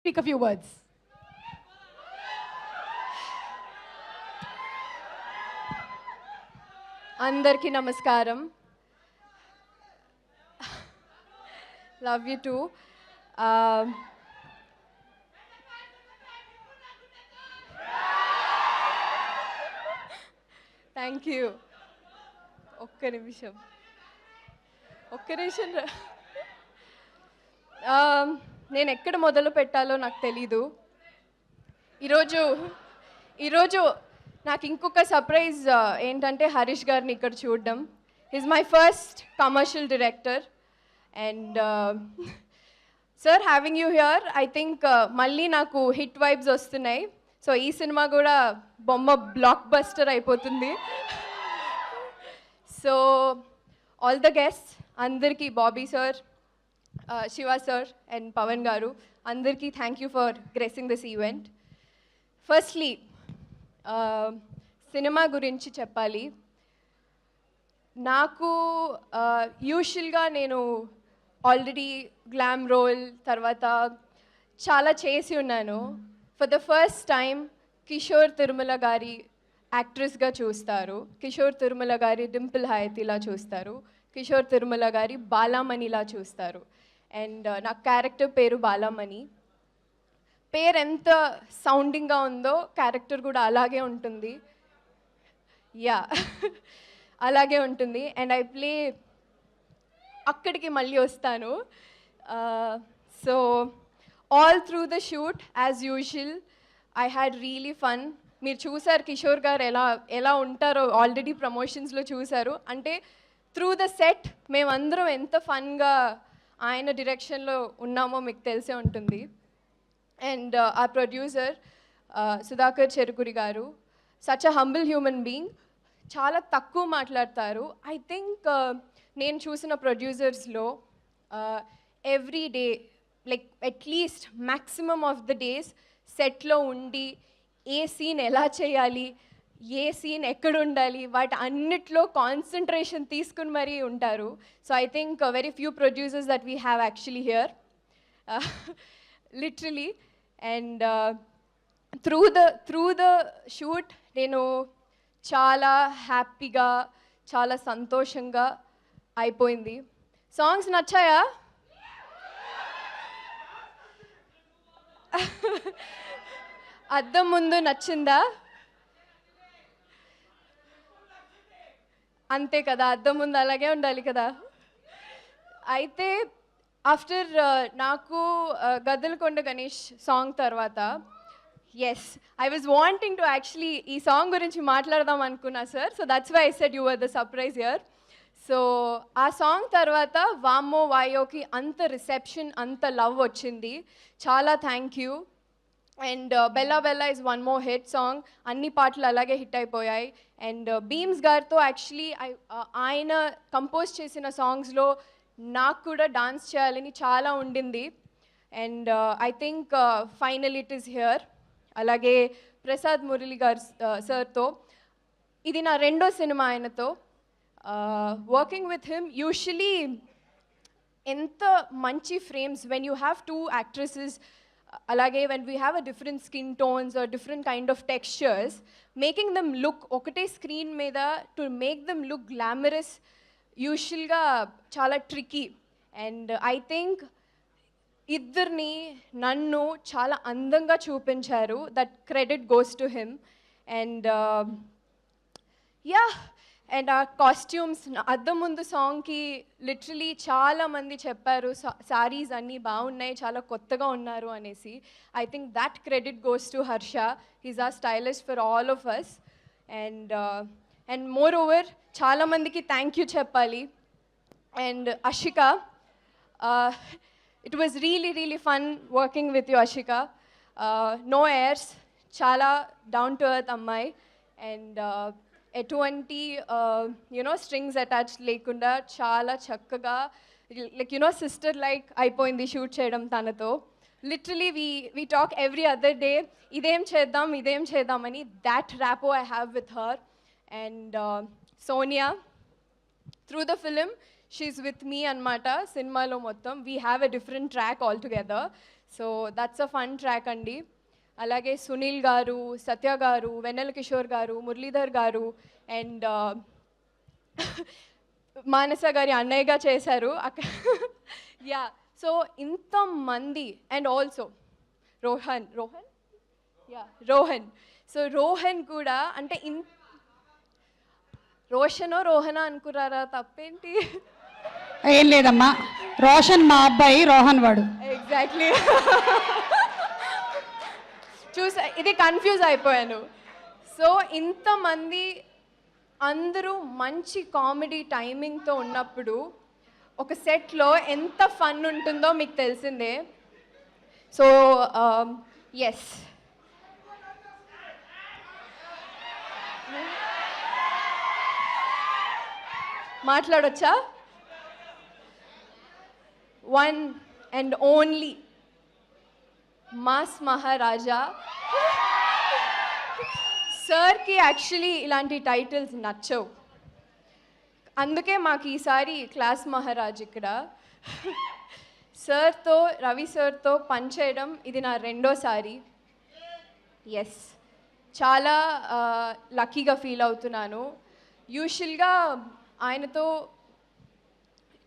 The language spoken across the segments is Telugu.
speak a few words. అందరికీ నమస్కారం. Love you two. Thank you. ఒక్క నిమిషం. నేను ఎక్కడ మొదలు పెట్టాలో నాకు తెలీదు. ఈరోజు నాకు ఇంకొక సర్ప్రైజ్ ఏంటంటే హరీష్ గారిని ఇక్కడ చూడడం. Is my first commercial director and sir having you here I think మళ్ళీ నాకు హిట్ వైబ్స్ వస్తున్నాయి. సో ఈ సినిమా కూడా బొమ్మ బ్లాక్ బస్టర్ అయిపోతుంది. సో ఆల్ ద గెస్ట్ అందరికీ, Bobby sir, Shiva sir and Pavan garu, అందరికీ thank you for gracing this event. Firstly cinema గురించి చెప్పాలి. నాకు యూజువల్గా నేను ఆల్రెడీ గ్లామ్ రోల్ తర్వాత చాలా చేసి ఉన్నాను. For the first time Kishore Tirumala గారి యాక్ట్రెస్గా చూస్తారు, కిషోర్ తిరుమల గారి డింపుల్ హయతిలా చూస్తారు, కిషోర్ తిరుమల గారి బాలామణిలా చూస్తారు. అండ్ నా క్యారెక్టర్ పేరు బాలామణి. పేరు ఎంత సౌండింగ్గా ఉందో క్యారెక్టర్ కూడా అలాగే ఉంటుంది. యా అలాగే ఉంటుంది. అండ్ ఐ ప్లే, అక్కడికి మళ్ళీ వస్తాను. So all through the shoot as usual I had really fun. మీరు చూసారు కిషోర్ గారు ఎలా ఉంటారో, ఆల్రెడీ ప్రమోషన్స్లో చూసారు. అంటే త్రూ ద సెట్ మేమందరం ఎంత ఫన్గా ఆయన డైరెక్షన్లో ఉన్నామో మీకు తెలిసే ఉంటుంది. అండ్ ఆ ప్రొడ్యూసర్ సుధాకర్ చెరుకురి గారు, such a humble human being, చాలా తక్కువ మాట్లాడతారు. ఐ థింక్ నేను చూసిన ప్రొడ్యూసర్స్లో every day like at least maximum of the days సెట్లో ఉండి ఏ సీన్ ఎలా చేయాలి, ఏ సీన్ ఎక్కడ ఉండాలి, వాటి అన్నిట్లో కాన్సన్ట్రేషన్ తీసుకుని మరీ ఉంటారు. So I think very few producers that we have actually here literally. And through the shoot నేను చాలా హ్యాపీగా, చాలా సంతోషంగా అయిపోయింది. సాంగ్స్ నచ్చాయా? అద్దం ముందు నచ్చిందా? అంతే కదా, అద్దం ముందు అలాగే ఉండాలి కదా. అయితే ఆఫ్టర్ నాకు గద్దలకొండ గణేష్ సాంగ్ తర్వాత yes I was wanting to actually ఈ సాంగ్ గురించి మాట్లాడదాం అనుకున్నా sir. So that's why I said you were the surprise here. So ఆ సాంగ్ తర్వాత వామ్మో వాయోకి అంత రిసెప్షన్, అంత లవ్ వచ్చింది. చాలా thank you. And Bella Bella is one more hit song. అన్ని పాటలు అలాగే హిట్ అయిపోయాయి. అండ్ బీమ్స్ గారితో యాక్చువల్లీ ఆయన కంపోజ్ చేసిన సాంగ్స్లో నాకు కూడా డాన్స్ చేయాలని చాలా ఉండింది. And I think final it is here. అలాగే ప్రసాద్ మురళి గారు సార్తో ఇది నా రెండో సినిమా ఆయనతో వర్కింగ్ విత్ హిమ్. యూజువలీ ఎంత మంచి frames when you have two actresses, అలాగే when we have a different skin tones or different kind of textures, making them look ఒకటే స్క్రీన్ మీద to make them look glamorous యూజువల్గా చాలా ట్రికీ. అండ్ ఐ థింక్ ఇద్దరిని నన్ను చాలా అందంగా చూపించారు. That credit goes to him. And yeah, and ఆ కాస్ట్యూమ్స్, అద్దం ముందు సాంగ్కి లిటరలీ చాలామంది చెప్పారు సారీస్ అన్నీ బాగున్నాయి, చాలా కొత్తగా ఉన్నారు అనేసి. I think that credit goes to Harsha. He's our stylist for all of us. And moreover చాలామందికి థ్యాంక్ యూ చెప్పాలి. And Ashika, it was really fun working with you Ashika. No airs, చాలా డౌన్ టు ఎర్త్ అమ్మాయి. అండ్ ఎటువంటి స్ట్రింగ్స్ అటాచ్ లేకుండా చాలా చక్కగా లైక్ సిస్టర్ లైక్ అయిపోయింది షూట్ చేయడం తనతో. Literally we talk every other day, ఇదేం చేద్దామని. That rapport I have with her. And Sonia, through the film she's with me అనమాట. సినిమాలో మొత్తం we have a different track all together. So that's a fun track అండి. అలాగే సునీల్ గారు, సత్య గారు, వెన్నెల కిషోర్ గారు, మురళీధర్ గారు అండ్ మానస గారి అన్నయ్యగా చేశారు అక్కడ. యా, సో ఇంతమంది and also Rohan so Rohan కూడా అంటే రోహనా అనుకున్నారా? తప్పేంటి? ఏం లేదమ్మా, రోషన్ మా అబ్బాయి, రోహన్ వాడు. ఎగ్జాక్ట్లీ. చూసా, ఇది కన్ఫ్యూజ్ అయిపోయాను. సో ఇంతమంది అందరూ మంచి కామెడీ టైమింగ్తో ఉన్నప్పుడు ఒక సెట్లో ఎంత ఫన్ ఉంటుందో మీకు తెలిసిందే. సో ఎస్, మాట్లాడొచ్చా? One and only mass Maharaja సార్కి యాక్చువల్లీ ఇలాంటి టైటిల్స్ నచ్చవు, అందుకే మాకు ఈసారి క్లాస్ మహారాజ్ ఇక్కడ. సార్తో, రవి సార్తో పనిచేయడం ఇది నా రెండోసారి. ఎస్, చాలా లక్కీగా ఫీల్ అవుతున్నాను. యూజువల్గా ఆయనతో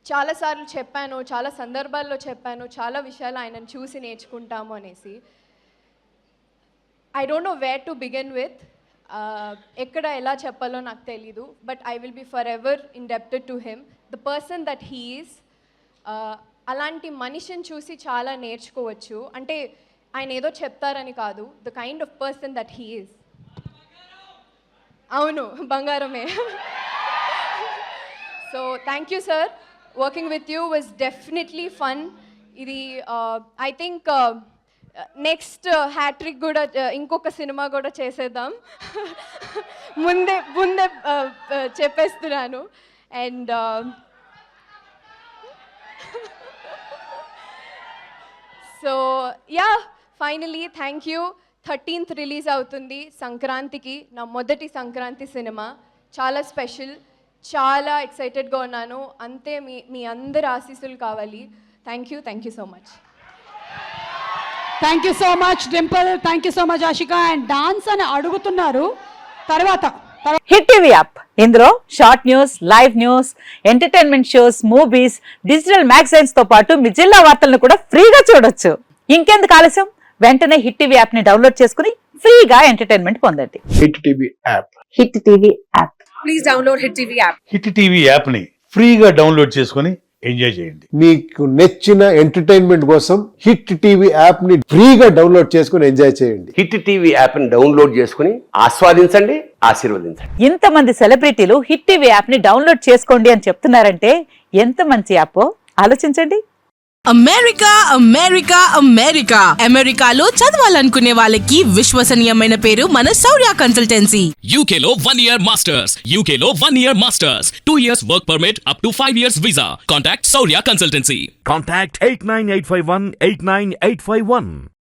చాలాసార్లు చెప్పాను, చాలా సందర్భాల్లో చెప్పాను, చాలా విషయాలు ఆయనను చూసి నేర్చుకుంటాము అనేసి. I don't know where to begin with, ఎక్కడ ఎలా చెప్పాలో నాకు తెలీదు. But I will be for ever indebted to him, the person that he is. అలాంటి మనిషిని చూసి చాలా నేర్చుకోవచ్చు. అంటే ఆయన ఏదో చెప్తారని కాదు, the kind of person that he is. అవును, బంగారమే. So thank you sir, working with you was definitely fun. ఇది ఐ థింక్ నెక్స్ట్ హ్యాట్రిక్ కూడా, ఇంకొక సినిమా కూడా చేసేద్దాం. ముందే చెప్పేస్తున్నాను. And so yeah, finally thank you. 13th release అవుతుంది సంక్రాంతికి, నా మొదటి సంక్రాంతి సినిమా. చాలా స్పెషల్, చాలా ఎక్సైటెడ్గా ఉన్నాను. అంతే మీ అందరి ఆశీస్సులు కావాలి. Thank you so much. Thank you so much Dimple, thank you so much Ashika. And dance అని అడుగుతున్నారు తర్వాత. హిట్ టీవీ యాప్, ఇందులో short news, live news, entertainment shows, movies, digital magazines తో పాటు మీ జిల్లా వార్తలను కూడా ఫ్రీగా చూడొచ్చు. ఇంకెందుకు ఆలస్యం, వెంటనే హిట్ టీవీ యాప్ ని డౌన్లోడ్ చేసుకుని ఫ్రీగా ఎంటర్టైన్మెంట్ పొందండి. Hit TV app, hit TV app, please download hit TV app. Hit TV app ని ఫ్రీగా డౌన్లోడ్ చేసుకుని ఎంజాయ్ చేయండి. మీకు నచ్చిన ఎంటర్టైన్మెంట్ కోసం హిట్ టీవీ యాప్ ని ఫ్రీగా డౌన్లోడ్ చేసుకుని ఎంజాయ్ చేయండి. హిట్ టీవీ యాప్ ని డౌన్లోడ్ చేసుకుని ఆస్వాదించండి, ఆశీర్వదించండి. ఇంతమంది సెలబ్రిటీలు హిట్ టీవీ యాప్ ని డౌన్లోడ్ చేసుకోండి అని చెప్తున్నారంటే ఎంత మంచి యాప్ ఆలోచించండి. అమెరికా అమెరికా అమెరికా అమెరికాలో చదవాలనుకునే వాళ్ళకి విశ్వసనీయమైన పేరు మన శౌర్య కన్సల్టెన్సీ. UK లో 1 year masters, UK లో 1 year masters, 2 years work permit up to 5 years visa. Contact Saurya Consultancy. Contact 89851 89851.